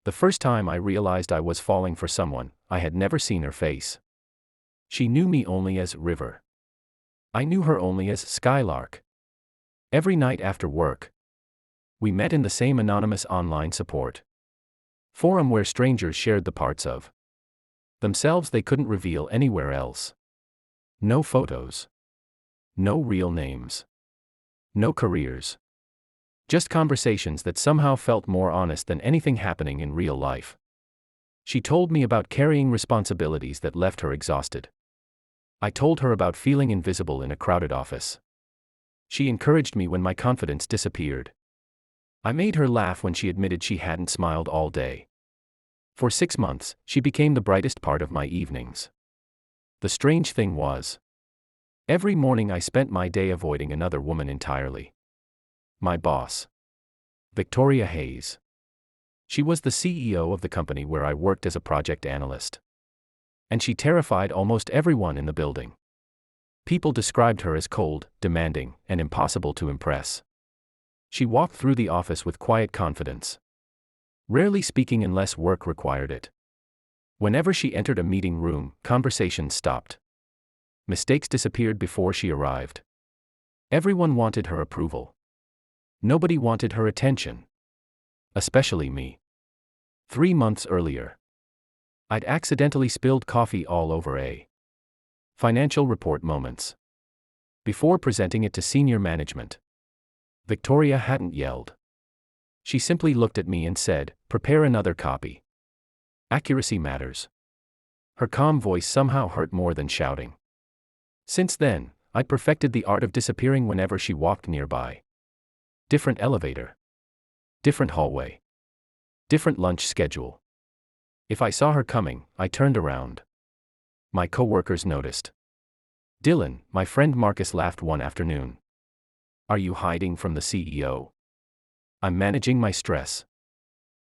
The first time I realized I was falling for someone, I had never seen her face. She knew me only as River. I knew her only as Skylark. Every night after work, we met in the same anonymous online support forum where strangers shared the parts of themselves they couldn't reveal anywhere else. No photos. No real names. No careers. Just conversations that somehow felt more honest than anything happening in real life. She told me about carrying responsibilities that left her exhausted. I told her about feeling invisible in a crowded office. She encouraged me when my confidence disappeared. I made her laugh when she admitted she hadn't smiled all day. For 6 months, she became the brightest part of my evenings. The strange thing was, every morning I spent my day avoiding another woman entirely. My boss, Victoria Hayes. She was the CEO of the company where I worked as a project analyst. And she terrified almost everyone in the building. People described her as cold, demanding, and impossible to impress. She walked through the office with quiet confidence, rarely speaking unless work required it. Whenever she entered a meeting room, conversations stopped. Mistakes disappeared before she arrived. Everyone wanted her approval. Nobody wanted her attention. Especially me. 3 months earlier, I'd accidentally spilled coffee all over a financial report moments. Before presenting it to senior management, Victoria hadn't yelled. She simply looked at me and said, "Prepare another copy. Accuracy matters." Her calm voice somehow hurt more than shouting. Since then, I'd perfected the art of disappearing whenever she walked nearby. Different elevator. Different hallway. Different lunch schedule. If I saw her coming, I turned around. My coworkers noticed. Dylan, my friend Marcus, laughed one afternoon. "Are you hiding from the CEO?" "I'm managing my stress."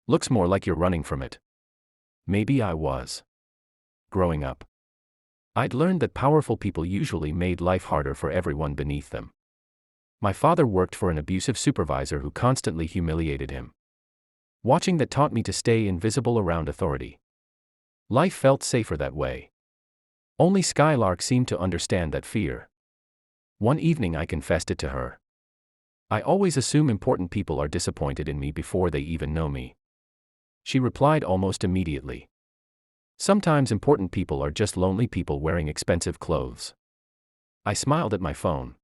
"Looks more like you're running from it." Maybe I was. Growing up, I'd learned that powerful people usually made life harder for everyone beneath them. My father worked for an abusive supervisor who constantly humiliated him. Watching that taught me to stay invisible around authority. Life felt safer that way. Only Skylark seemed to understand that fear. One evening I confessed it to her. "I always assume important people are disappointed in me before they even know me." She replied almost immediately. "Sometimes important people are just lonely people wearing expensive clothes." I smiled at my phone.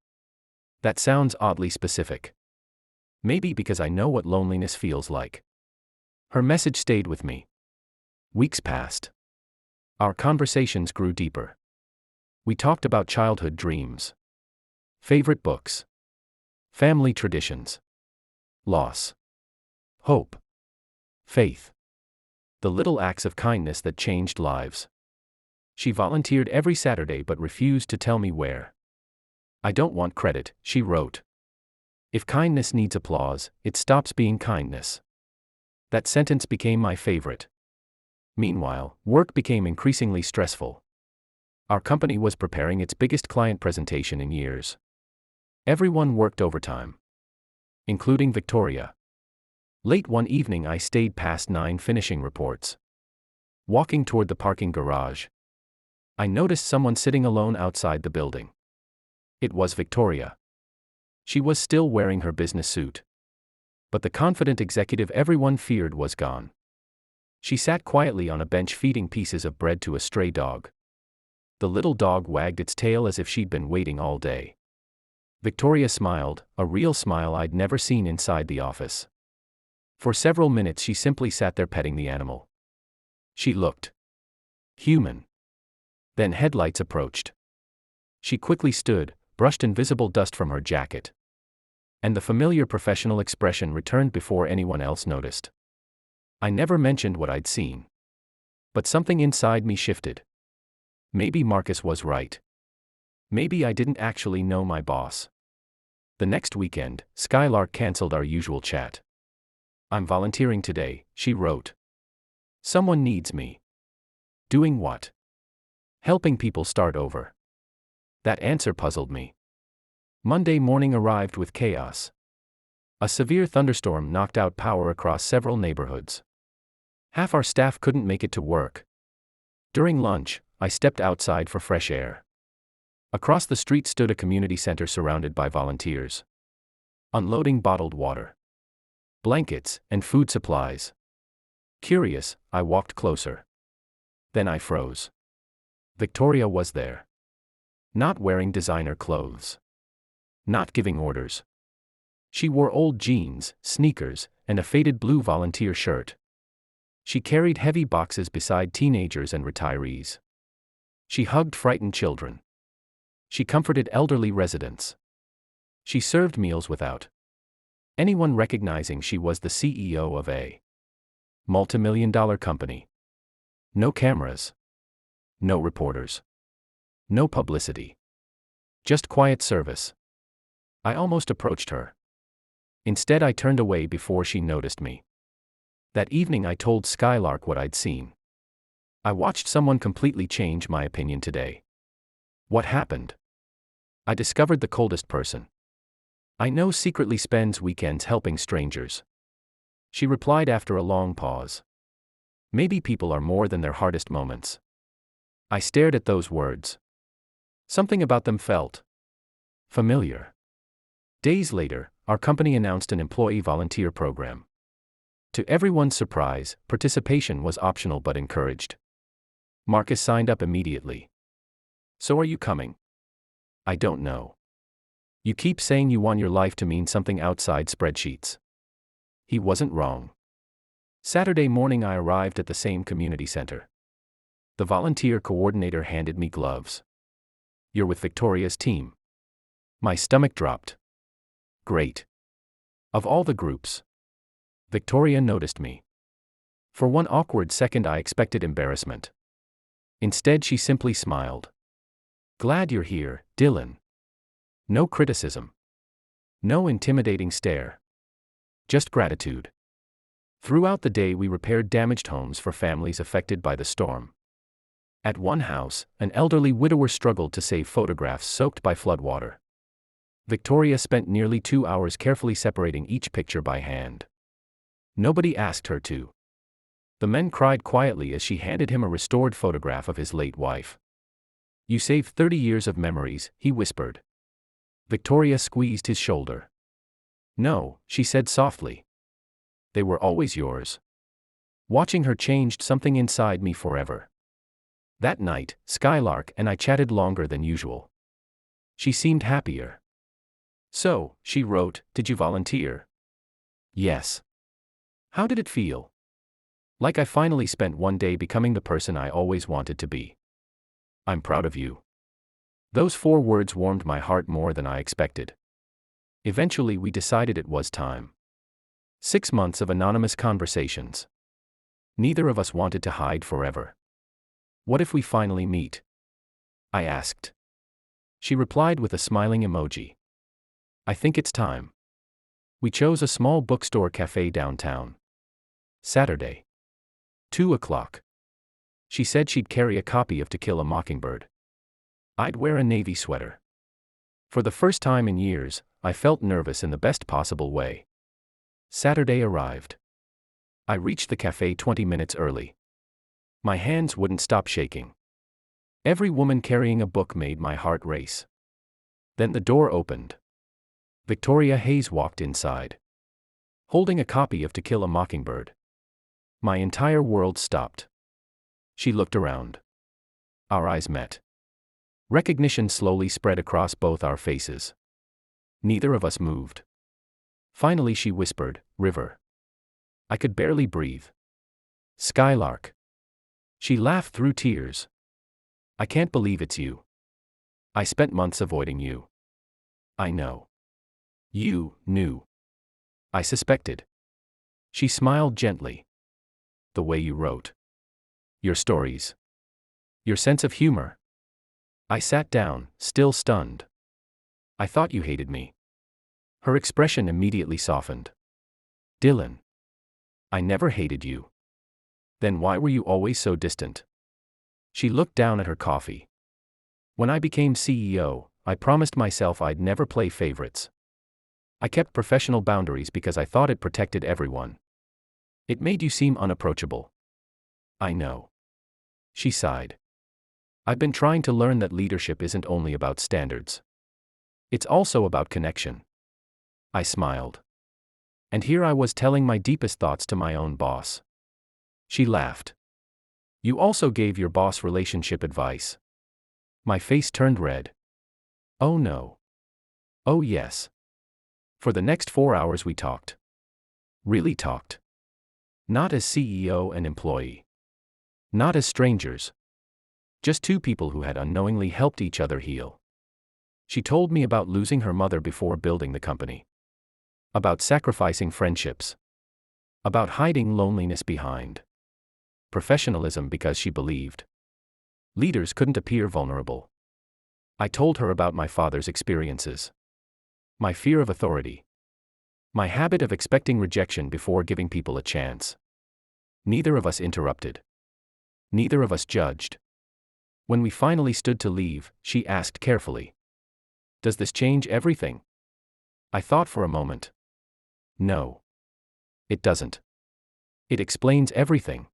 That sounds oddly specific. Maybe because I know what loneliness feels like. Her message stayed with me. Weeks passed. Our conversations grew deeper. We talked about childhood dreams, favorite books, family traditions, loss, hope, faith, the little acts of kindness that changed lives. She volunteered every Saturday but refused to tell me where. "I don't want credit," she wrote. "If kindness needs applause, it stops being kindness." That sentence became my favorite. Meanwhile, work became increasingly stressful. Our company was preparing its biggest client presentation in years. Everyone worked overtime, including Victoria. Late one evening I stayed past 9 finishing reports. Walking toward the parking garage, I noticed someone sitting alone outside the building. It was Victoria. She was still wearing her business suit. But the confident executive everyone feared was gone. She sat quietly on a bench feeding pieces of bread to a stray dog. The little dog wagged its tail as if she'd been waiting all day. Victoria smiled, a real smile I'd never seen inside the office. For several minutes she simply sat there petting the animal. She looked human. Then headlights approached. She quickly stood, brushed invisible dust from her jacket. And the familiar professional expression returned before anyone else noticed. I never mentioned what I'd seen. But something inside me shifted. Maybe Marcus was right. Maybe I didn't actually know my boss. The next weekend, Skylark canceled our usual chat. "I'm volunteering today," she wrote. "Someone needs me." Doing what? Helping people start over. That answer puzzled me. Monday morning arrived with chaos. A severe thunderstorm knocked out power across several neighborhoods. Half our staff couldn't make it to work. During lunch, I stepped outside for fresh air. Across the street stood a community center surrounded by volunteers, unloading bottled water, blankets, and food supplies. Curious, I walked closer. Then I froze. Victoria was there. Not wearing designer clothes. Not giving orders. She wore old jeans, sneakers, and a faded blue volunteer shirt. She carried heavy boxes beside teenagers and retirees. She hugged frightened children. She comforted elderly residents. She served meals without anyone recognizing she was the CEO of a multimillion-dollar company. No cameras. No reporters. No publicity. Just quiet service. I almost approached her. Instead, I turned away before she noticed me. That evening, I told Skylark what I'd seen. I watched someone completely change my opinion today. What happened? I discovered the coldest person I know secretly spends weekends helping strangers. She replied after a long pause. Maybe people are more than their hardest moments. I stared at those words. Something about them felt familiar. Days later, our company announced an employee volunteer program. To everyone's surprise, participation was optional but encouraged. Marcus signed up immediately. So are you coming? I don't know. You keep saying you want your life to mean something outside spreadsheets. He wasn't wrong. Saturday morning, I arrived at the same community center. The volunteer coordinator handed me gloves. You're with Victoria's team. My stomach dropped. Great. Of all the groups, Victoria noticed me. For one awkward second, I expected embarrassment. Instead, she simply smiled. Glad you're here, Dylan. No criticism. No intimidating stare. Just gratitude. Throughout the day, we repaired damaged homes for families affected by the storm. At one house, an elderly widower struggled to save photographs soaked by floodwater. Victoria spent nearly 2 hours carefully separating each picture by hand. Nobody asked her to. The men cried quietly as she handed him a restored photograph of his late wife. You saved 30 years of memories, he whispered. Victoria squeezed his shoulder. No, she said softly. They were always yours. Watching her changed something inside me forever. That night, Skylark and I chatted longer than usual. She seemed happier. So, she wrote, did you volunteer? Yes. How did it feel? Like I finally spent one day becoming the person I always wanted to be. I'm proud of you. Those 4 words warmed my heart more than I expected. Eventually, we decided it was time. 6 months of anonymous conversations. Neither of us wanted to hide forever. What if we finally meet? I asked. She replied with a smiling emoji. I think it's time. We chose a small bookstore cafe downtown. Saturday. 2 o'clock. She said she'd carry a copy of To Kill a Mockingbird. I'd wear a navy sweater. For the first time in years, I felt nervous in the best possible way. Saturday arrived. I reached the cafe 20 minutes early. My hands wouldn't stop shaking. Every woman carrying a book made my heart race. Then the door opened. Victoria Hayes walked inside, holding a copy of To Kill a Mockingbird. My entire world stopped. She looked around. Our eyes met. Recognition slowly spread across both our faces. Neither of us moved. Finally, she whispered, River. I could barely breathe. Skylark. She laughed through tears. I can't believe it's you. I spent months avoiding you. I know. You knew. I suspected. She smiled gently. The way you wrote. Your stories. Your sense of humor. I sat down, still stunned. I thought you hated me. Her expression immediately softened. Dylan. I never hated you. Then why were you always so distant? She looked down at her coffee. When I became CEO, I promised myself I'd never play favorites. I kept professional boundaries because I thought it protected everyone. It made you seem unapproachable. I know. She sighed. I've been trying to learn that leadership isn't only about standards. It's also about connection. I smiled. And here I was telling my deepest thoughts to my own boss. She laughed. You also gave your boss relationship advice. My face turned red. Oh no. Oh yes. For the next 4 hours we talked. Really talked. Not as CEO and employee. Not as strangers. Just two people who had unknowingly helped each other heal. She told me about losing her mother before building the company. About sacrificing friendships. About hiding loneliness behind professionalism because she believed leaders couldn't appear vulnerable. I told her about my father's experiences. My fear of authority. My habit of expecting rejection before giving people a chance. Neither of us interrupted. Neither of us judged. When we finally stood to leave, she asked carefully, "Does this change everything?" I thought for a moment. No. It doesn't. It explains everything.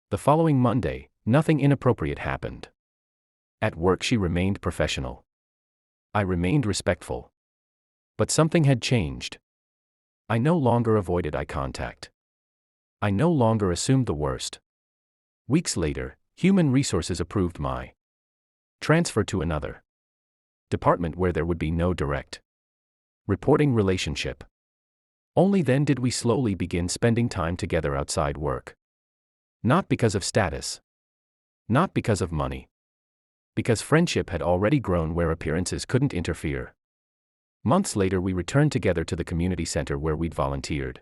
The following Monday, nothing inappropriate happened. At work she remained professional. I remained respectful. But something had changed. I no longer avoided eye contact. I no longer assumed the worst. Weeks later, Human Resources approved my transfer to another department where there would be no direct reporting relationship. Only then did we slowly begin spending time together outside work. Not because of status. Not because of money. Because friendship had already grown where appearances couldn't interfere. Months later we returned together to the community center where we'd volunteered.